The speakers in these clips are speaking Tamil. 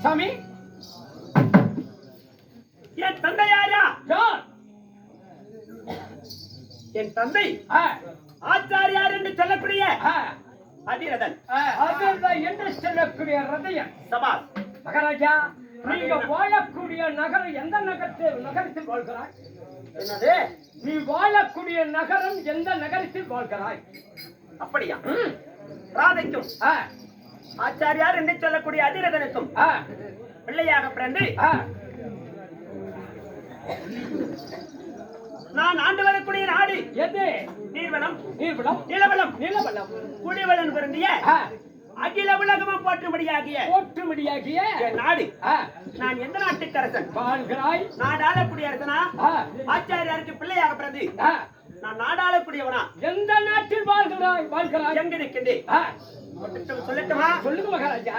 சாமி, என் தந்தை யாரா? என் தந்தை ஆச்சாரியார் என்று சொல்லக்கூடிய அதிரதன் என்று சொல்லக்கூடிய ரதையன். சபாஸ் மகாராஜா, நீங்க வாழக்கூடிய நகரம் எந்த நகரத்தில் வாழ்கிறாய்? என்னது? நீ வாழக்கூடிய நகரம் எந்த நகரத்தில் வாழ்கிறாய்? அப்படியா? ராதைக்கும் ஆச்சாரியார் என்று சொல்லக்கூடிய அதிரதனுக்கும் பிள்ளையாக பிறந்து நான் ஆண்டு வரக்கூடிய நாடு எது? நீர்வளம், நீர்வளம், நிலவளம், நிலவளம், குடிவளம் பொருந்திய அகில உலகமும் போற்றும்படியாகிய நாடு. நான் எந்த நாட்டுக்கு அரசன் வாழ்கிறாய்? நாடாளக்கூடிய அரசனா? ஆச்சாரியாருக்கு பிள்ளையாக பிறந்து நான் நாடாளக்கூடியவனா? எந்த நாட்டில் வாழ்கிறாய்? எங்க இருக்கின்றேன் சொல்லட்டுமா? சொல்லுங்க மகாராஜா.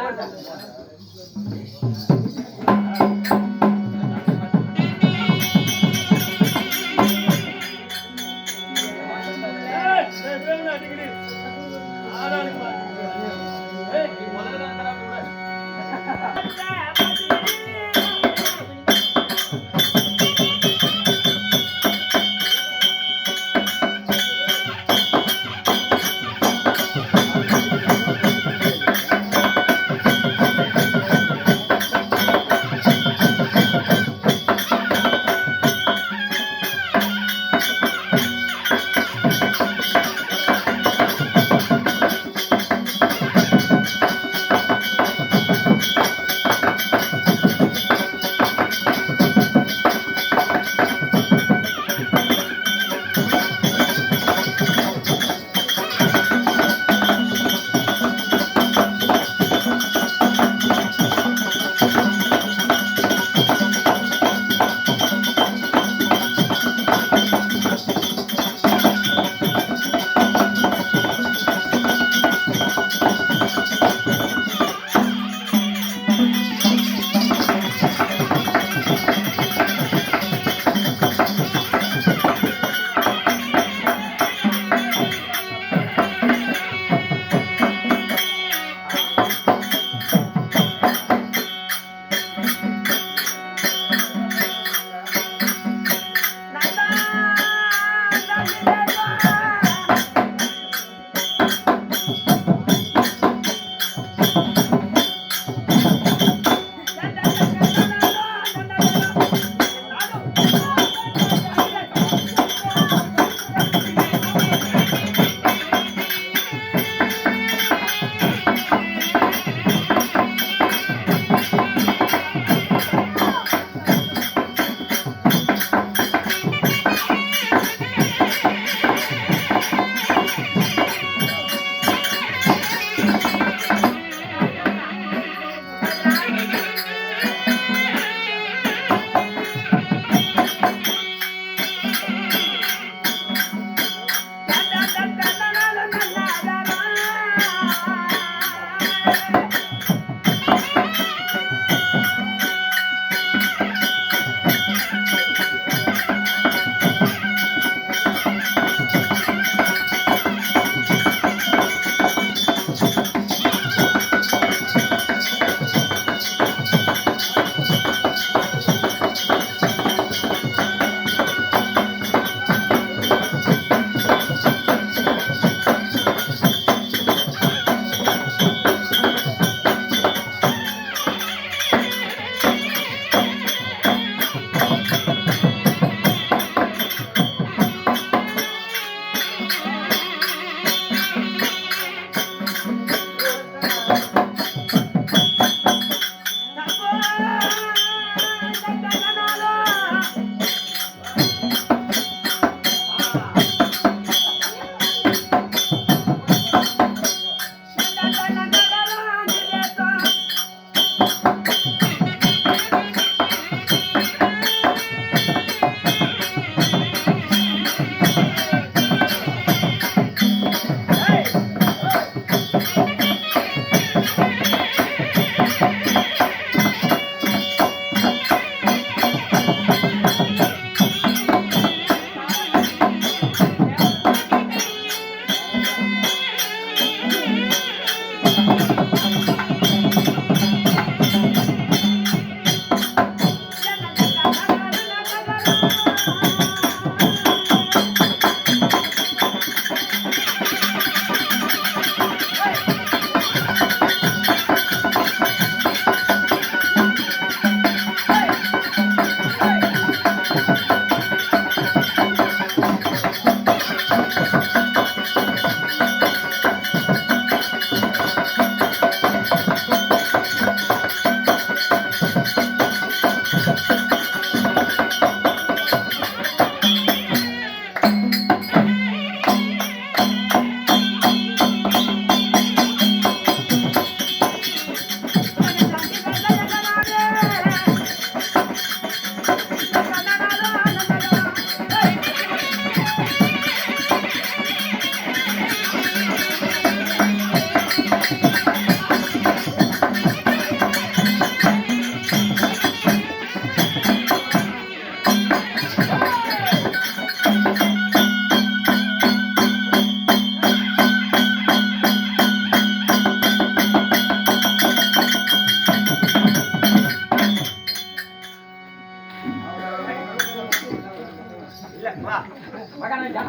மகாராஜா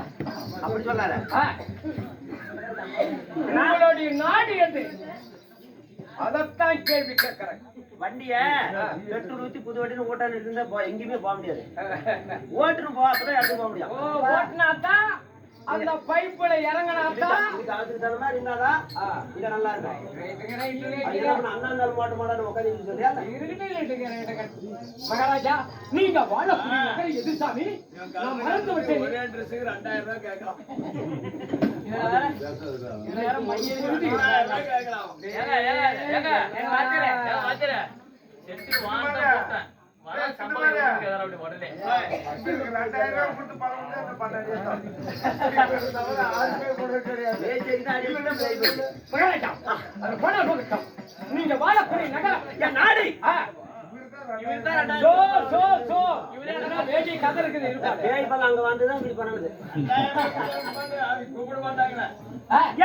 அப்படி சொல்லாத. உங்களுடைய நாடு எது? அதத்தான் கேள்வி கேட்கிறேன். வண்டிய பெட்ரோல் ஊத்தி புது வண்டின்னு ஓட்டான்னு இருந்தா எங்கேயுமே போக முடியாது. ஓட்டுன்னு போ, அப்பதான் இடத்துக்கு போக முடியும். ஓட்டுனாதான் அந்த பைப்புல இறங்கினாதான் அதுக்கு தகுந்த மாதிரி இருந்தாதான் இங்க நல்லா இருக்கும். அண்ணா இருந்தாலும் மாட்ட மாட்டான்னு உட்காந்து சொல்லியா? மகாராஜா, நீங்க வாழக்கூடிய நகரம் எது சாமி? நான் மறந்து விட்டேன். ஒரே ட்ரெஸ்ஸுக்கு 2000 ரூபாய் கேட்கலாம். நீங்க வாழக்கூடிய நகரம் என் நாடு கதை இருக்குது. அங்க வந்துதான் இப்படி பண்ணுது. கூப்பிட மாட்டாங்களே.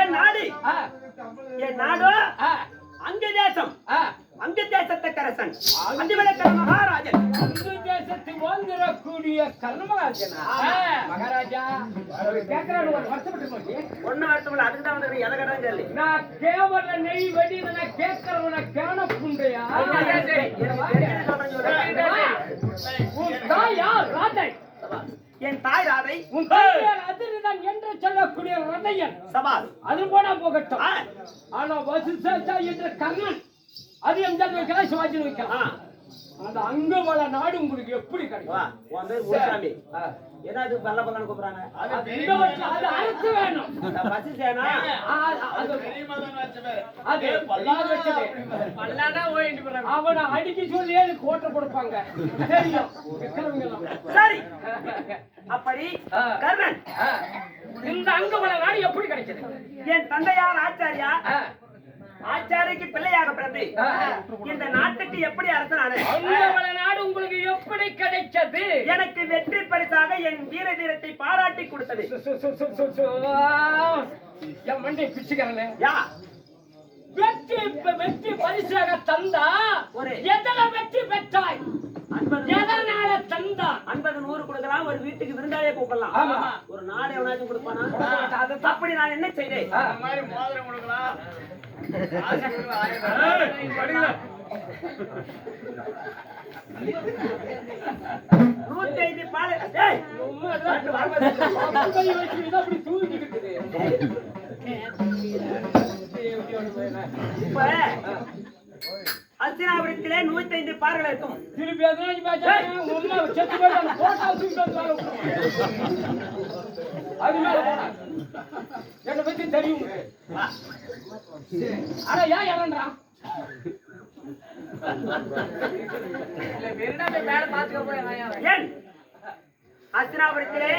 என் நாடு என் நாடோ அங்க தேசம், அங்க தேசத்தை கரசன், அந்திவிளக்கர் மகாராஜன். அங்கு தேசத்தில் வாழ்ந்திடக்கூடிய கர்மராஜனா? மகாராஜா கேட்கிறாரு, ஒரு வருத்தப்பட்டு போச்சு. ஒண்ணு வருத்தம் அதுக்குதான் வந்து எதை கடன் சொல்லி நான் கேவல நெய் வெடிவன கேட்கிறவன கேன புண்டையா? ராதை, என் தாய் ராதை, உன் அதிர்தான் என்று சொல்லக்கூடிய ரதையன் சபால் அது போனா போகட்டும். ஆனா வசிஷ்டா என்ற கர்ணன் அது எந்த வைக்கலாம், சிவாஜி வைக்கலாம். அந்த அங்கவள நாடு உங்களுக்கு எப்படி கிடைக்கும்? உன் பேர் முனுசாமி. என்ன அது பல்ல பல்லன்னு கூப்பிடுறாங்க? அது அரசு வேணும். வசிஷ்டேனா அது பெரிய மதம் வச்ச பேரு. அது பல்லாது வச்சது. பல்லாடா ஓடிட்டு போறாங்க. அவனை அடிக்க சொல்லி கோட்டை கொடுப்பாங்க. தெரியும் சரி. அப்படி கர்ணன் இந்த அங்கவள நாடு எப்படி கிடைச்சது? என் தந்தையார் ஆச்சாரியா, ஆச்சாரிக்கு பிள்ளையாக பிறந்து இந்த நாட்டுக்கு எப்படி அரசனானே? அங்கவள நாடு உங்களுக்கு எப்படி கிடைச்சது? எனக்கு வெற்றி பரிசாக என் வீர தீரத்தை பாராட்டி கொடுத்தது. என் மண்டை பிச்சுக்கிறேன். யா வெற்றி பரிசாக தந்தா எதன வெற்றி பெற்றாய்? எதனால தந்தா? 50 100 கொடுக்கலாம், ஒரு வீட்டுக்கு விருந்தாளியே கூப்பிடலாம். ஒரு நாடு எவனாச்சும் கொடுப்பானா? அப்படி நான் என்ன செய்தேன்? இந்த மாதிரி மோதிரம் கொடுக்கலாம். 105 பால் டேய் சும்மா ரெண்டு வாங்க கை வச்சு இத அப்படி தூக்கிக்கிட்டு இப்ப அஸ்தினாபுரத்திலே 105 பார்கள் இருக்கும். திருப்பி எதனா பேசாம உம்மா செத்து போய் அந்த போட்டோ தூக்கி வந்து அது மேல போடா என்ன பத்தி தெரியும் அட ஏன் இறங்கறா இல்ல வெறுனாவே மேல பாத்துக்க போய் நான் ஏன் அஸ்தினாபுரத்திலே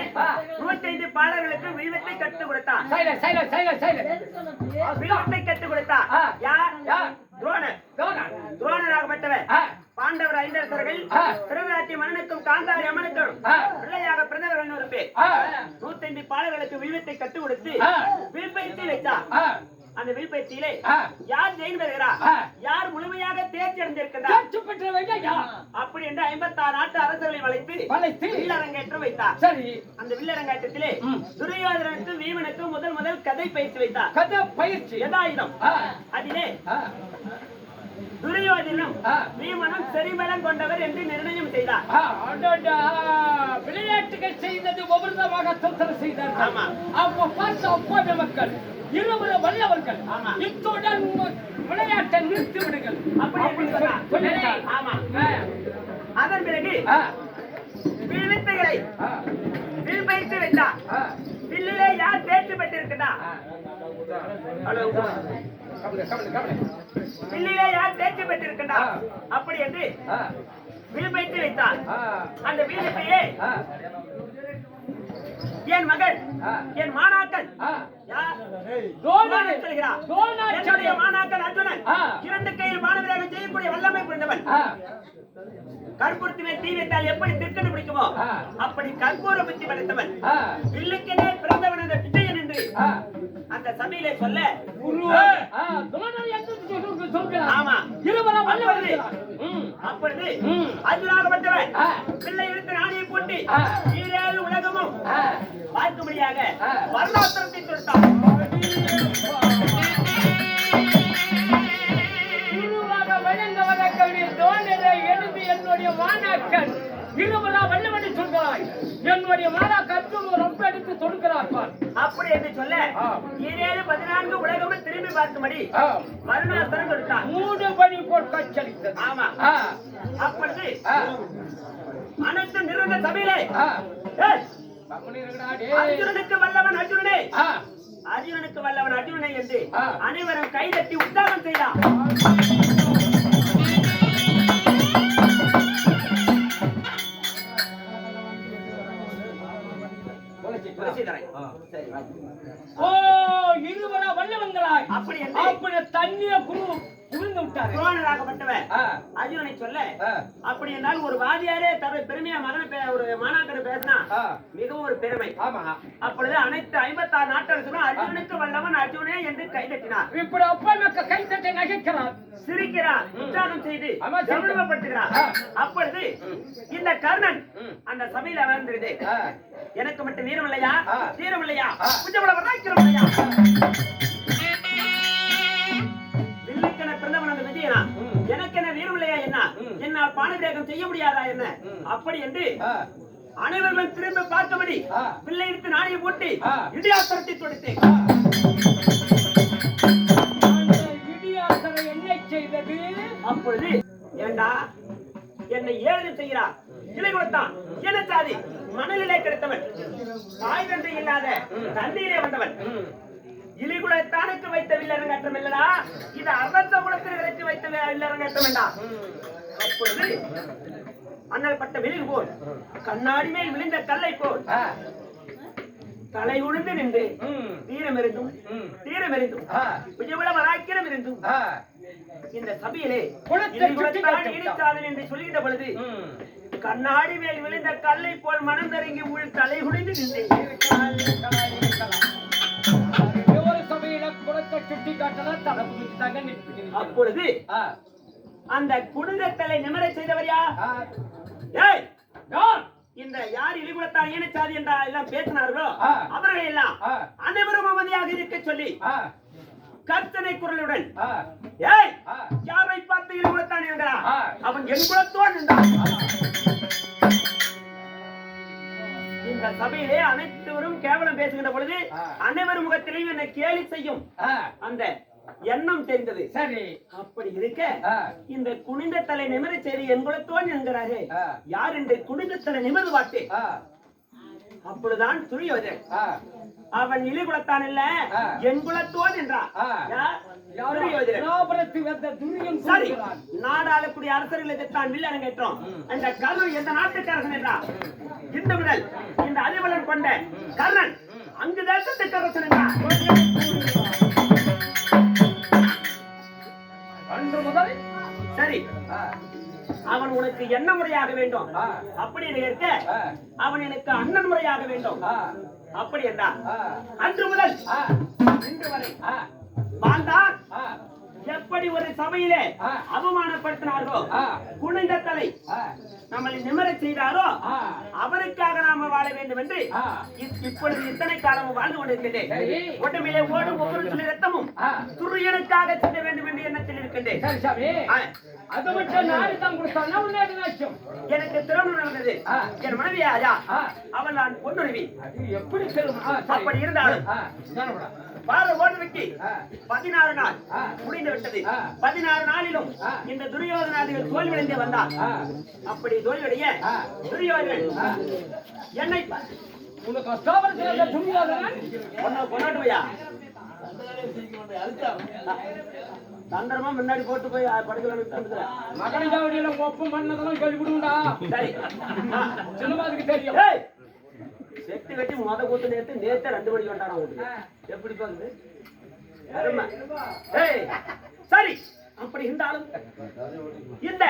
105 பாலர்களுக்கு வில்வத்தை கற்றுக் கொடுத்தான். வில்வத்தை கற்றுக் கொடுத்தான். யார்? துரோணராகப்பட்டவர். பாண்டவர் ஐந்தரசர்கள் திருவிழாட்டி மன்னனுக்கும் காந்தாரி அம்மனுக்கும் பிள்ளையாக பிறந்தவர்கள் ஒரு பேர். 105 பாலர்களுக்கு வில்வத்தை கற்றுக் கொடுத்து வில்பயிற்சி வைத்தார். அந்த வில்பயிற்சியிலே யார் ஜெயின் பெறுகிறார், யார் முழுமையாக தேர்ச்சி அடைந்திருக்கிறார் அப்படி என்று 56 நாட்டு அரசர்களை வளைத்து வில்லரங்கேற்றம் வைத்தார். சரி, அந்த வில்லரங்கேற்றத்திலே துரியோதனனுக்கு வீமனுக்கு முதல் கதை பயிற்சி வைத்தார். கதை பயிற்சி யதாயுதம். அதிலே துரியோதனும் வீமனும் செறிபலம் கொண்டவர் என்று நிர்ணயம் செய்தார். விளையாட்டுகள் செய்தது ஒவ்வொருதாக தொந்தரவு செய்தார். ஆமா. அப்போ பார்த்த ஒப்பாத மக்கள் இருவரு வல்லவர்கள். இத்துடன் விளையாட்டை நிறுத்தி விடுங்கள் அப்படி சொல்லிட்டார். ஆமா. அதன் பிறகு வில்வித்தைகளை வில்பயிற்சி வைத்தார். வில்லிலே யார் தேர்ச்சி பெற்றிருக்கிறார், வில்லிலே யார் தேர்ச்சி பெற்றிருக்கிறார் அப்படி என்று வில்பயிற்சி வைத்தார். அந்த வில்வித்தையே என் மகள் என் மாணாக்கன் என்னுடைய மாணாக்கன் அர்ஜுனன் 2 கையில் மாணவராக செய்யக்கூடிய வல்லமை புரிந்தவன். கற்பூரத்து மேல் தீ வைத்தால் எப்படி திக்கண்டு பிடிக்குமோ அப்படி கற்பூர புத்தி படைத்தவன். வில்லுக்கெனே பிறந்தவன் அந்த விஜயன் என்று அந்த சபையிலே சொல்ல ஆமா அப்பொழுது அர்ஜுனாகப்பட்டவன் பிள்ளை எடுத்து ராணியை போட்டு ஈரேழு உலகமும் பார்க்கும்படியாக வர்ணாத்திரத்தை தொட்டான். என்னுடைய மாணாக்கன் இருவரா வல்லவனை சொல்கிறாய், என்னுடைய மாணாக்கன் ரொம்ப எடுத்து தொடுக்கிறார் அப்படி என்று சொல்ல 14 உலகமும் திரும்பி பார்க்கும்படி வருணாஸ்திரம் கொடுத்தான். 3 படி போல் கச்சளித்தது. ஆமா. அப்பொழுது அனைத்து நிறுவன சபையிலே அர்ஜுனனுக்கு வல்லவன் அர்ஜுனனே, அர்ஜுனனுக்கு வல்லவன் அர்ஜுனனே என்று அனைவரும் கைதட்டி உற்சாகம் செய்தார். இருவரா வல்லவங்களாய் அப்படி தண்ணிய புரிந்து விட்டார். துரோணராகப்பட்டவன் அர்ஜுனனை சொல்ல அப்படி என்றால் ஒரு வாதியாரே தர பெருமையா மகனை ஒரு மாணாக்கரை பேசினா மிகவும் ஒரு பெருமை. அப்பொழுது அனைத்து 56 நாட்டரசரும் அர்ஜுனனுக்கு வல்லவன் அர்ஜுனே என்று கைதட்டினார். இப்படி அப்பா மக்கள் கைதட்டை நகைக்கிறார், சிரிக்கிறார், உற்சாகம் செய்து கௌரவப்படுத்துகிறார். அப்பொழுது இந்த கர்ணன் அந்த சபையில் அமர்ந்திருது. எனக்கு மட்டும் வீரம் இல்லையா, தீரம் இல்லையா, கொஞ்சம் வராக்கிறோம் இல்லையா, வில்லுக்கென பிறந்தவன் அந்த விஜயனா, எனக்கு என்ன வீரம் இல்லையா, என்ன என்னால் பானபிரேகம் செய்ய முடியாதா என்ன அப்படி என்று அனைவர்களும் திரும்ப பார்க்கும்படி பிள்ளை எடுத்து நாணயம் போட்டு இடியாசரத்தை தொடுத்தேன். இடியாசரை என்ன செய்தது? அப்பொழுது ஏண்டா என்னை ஏழு செய்கிறார், இலை கொடுத்தான், என்ன சாதி மணலிலே கிடைத்தவன், தாய் தந்தை இல்லாத தண்ணீரே வந்தவன், இலிகுலத்தானுக்கு வைத்த வில்லரங்கட்டம் இல்லடா, இது அரச குலத்தில் விளைத்து வைத்த வில்லரங்கட்டம் வேண்டா. அப்பொழுது அண்ணல் பட்ட விலகு போல் கண்ணாடி மேல் விழுந்த கல்லை போல் தலை உழுந்து நின்று தீரம் இருந்தும் விஜயபுரம் இருந்தும் இந்த சபையிலே இடித்தாதன் என்று சொல்லுகின்ற பொழுது கண்ணாடி மேல் விழுந்த கல்லை போல் மனம் தரங்கி உள் தலை குடிந்து நின்றேன். அப்பொழுது அந்த குடும்பத்தலை நிமிர செய்தவர் யார்? இந்த யார் இலிகுலத்தான் ஈனச்சாதி என்ற எல்லாம் பேசினார்களோ அவர்கள் எல்லாம் அனைவரும் அமைதியாக இருக்க சொல்லி கர்த்தனை குரலுடன் ஆ, ஏய் ஆ, யாரை பார்த்து இழி கொடுத்தான் என்கிறான் ஆ. அவன் என் குலத்தோன் என்றான் இந்த சபையிலே அனைவரும் கேவலம் பேசுகின்ற பொழுது ஆ. அனைவர் முகத்திலேயும் என்னை கேலி செய்யும் ஆ, அந்த எண்ணம் தெரிந்தது சரி அப்படி இருக்க ஆ, இந்த குனிந்த தலை நிமிர செய்தி என் குலத்தோன் என்கிறாரே ஆ. யார் என்று குனிந்த தலை நிமிர்ந்து பார்த்து ஆ, அப்பொழுதுதான் துரியோதன் ஆ, அவன் இழி குலத்தான் இல்ல ஆ. என் குலத்தோன் என்றான் ஆ. யார்? துரியோதனன். ராபரத்து வந்த துரியம் சரி சொல்கிறான். நாடாளக்கூடிய அரசர்களை தான் வில்லன் கேட்டோம் அந்த கர்ணன் எந்த நாட்டுக்காரன் என்றான் இந்த முதல் இந்த அறிவலன் கொண்ட கர்ணன் அங்கு தேசத்துக்கு அரசன் என்றான் அன்று முதல் சரி ஆ, அவன் உனக்கு என்ன முறையாக வேண்டும் ஆ. அப்படி இருக்க ஆ, அவன் எனக்கு அண்ணன் முறையாக வேண்டும் ஆ, அப்படி என்றான் ஆ, அன்று முதல் ஆ, இன்று வரை ஆ, வாழ்ந்தான் ஆ, எப்படி ஒரு சபையிலே ஆ. அவமானப்படுத்தினாரோ ஆ. குனிந்த தலை ஆ, நம்மளை நிமிரச் செய்தாரோ ஆ. அவருக்காக நாம வாழ வேண்டும் என்று ஆ. இப்பொழுது இத்தனை காலம் வாழ்ந்து கொண்டிருக்கின்றேன் சரி. உடம்பிலே ஓடும் ஒவ்வொரு துளி ரத்தமும் ஆ. துரியனுக்காக செய்ய வேண்டும் என்று எண்ணத்தில் இருக்கின்றேன் சரி சாமி ஆ. அது மட்டும் நாடு தான் கொடுத்தானா உன்னோட நாச்சம் எனக்கு திருமணம் நடந்தது ஆ. என் மனைவி ஆஜா ஆ. அவள் நான் பொன்னுருவி அது எப்படி தெரியும் ஆ, சரி. அப்படி இருந்தாலும் ஆ, தானப்படா. பார ஓடுவிக்கு ஆ. 16 நாள் ஆ. முடிந்து விட்டது ஆ. 16 நாளிலும் ஆ. இந்த துரியோதனாதிகள் தோல்வியடைந்தே வந்தார் ஆ, அப்படி தோல்வியடைய ஆ. துரியோதனன் ஆ. என்னை உனக்கு அஸ்தாபனத்தில் இருந்த துரியோதனன் கொண்டாட்டுவையா தந்திரமா முன்னாடி போட்டு போய் படுக்கலான்னு மகனிஜாவடியில ஒப்பம் பண்ணதெல்லாம் கேள்விப்படுண்டா சரி சின்னமாதுக்கு தெரியும் ஏய், செட்டு கட்டி முத கூத்து நேத்து 2 மணிக்கு வந்தானா உங்களுக்கு எப்படி பாக்குது அருமை ஏய் சரி அப்படி இருந்தாலும் இந்த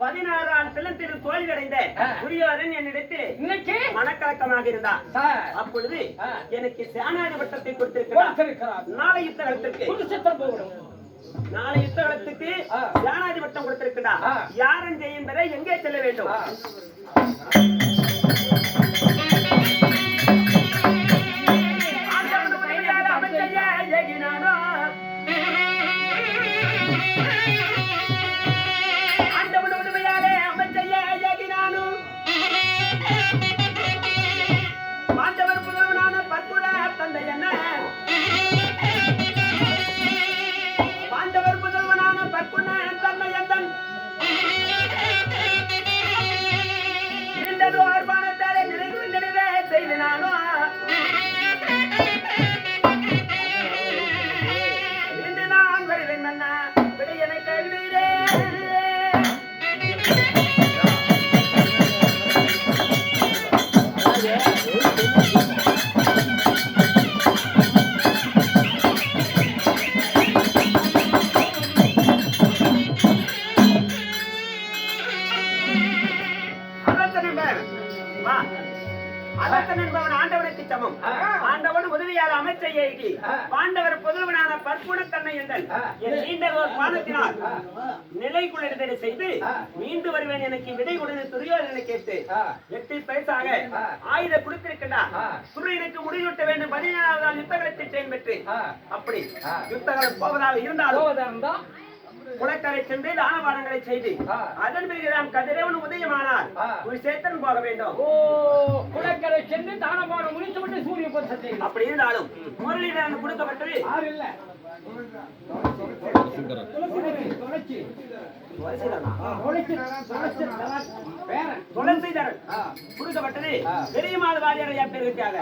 16 ஆண்டு பிள்ளத்திற்கு தோல்வி அடைந்த துரியோதனன் என்னிடத்தில் இன்னைக்கு மனக்கலக்கமாக இருந்தான் சார் அப்பொழுது ஆ. எனக்கு சேனாதிபட்டத்தை கொடுத்திருக்கிறார் கொடுத்திருக்கிறார் நாளை யுத்த களத்திற்கு குருஷேத்திரம் போகணும் நாளை யுத்த களத்துக்கு ஆ. சேனாதிபட்டம் கொடுத்திருக்கிறார் ஆ. யாரும் செய்யும் வரை எங்கே செல்ல வேண்டும் ஆ. ஆண்டவன் உதவியால அமைச்சையா ஏகினானோ. ஆண்டவன் உதவியாலே அமைச்சையா ஏகினானோ. ஆண்டவர் புதல்வனான பற்புட தந்தை என்ன ஆண்டவர் புதல்வனான பற்புட தந்தை எந்தன் இருந்ததோ அர்ப்பணத்தாலே நிலைகுறிந்திடவே செய்தினானோ. இன்று நான் வருவேன் மன்னா, விடையனை கல்வீரே. அரசன் என்பவன், வா. அரசன் என்பவன் ஆண்டவனுக்கு சமம். ஆண்டவன் உதவியால் அமைச்சை ஏகி பாண்டவர் புதல்வனான பற்புணத்தன்மை என்றல் என் நீண்ட ஒரு பானத்தினால் நிலை குளிர்தலை செய்து மீண்டு வருவேன் எனக்கு விடை கொடுத்து துரியோதனை கேட்டு 8 பைசாக ஆயுத கொடுத்திருக்கிறார். துரியனுக்கு முடிவுட்ட வேண்டும் 17வது நாள் யுத்தகலத்தில் செயல் பெற்று அப்படி யுத்தகலம் போவதாக இருந்தாலும் போவதா குளக்கரை சென்று தானபானங்களை செய்து அதன் பிறகுதான் கதிரவன் உதயமானார் குருசேத்திரன் போக வேண்டும். ஓ குளக்கரை சென்று தானமான முடித்து விட்டு சூரிய பொருத்தத்தை அப்படி இருந்தாலும் முரளிதரன் கொடுக்கப்பட்டது யாரு இல்ல தொலைச்சி துளசிதரன் கொடுக்கப்பட்டது பெரியமாள் வாரியார் பேருக்காக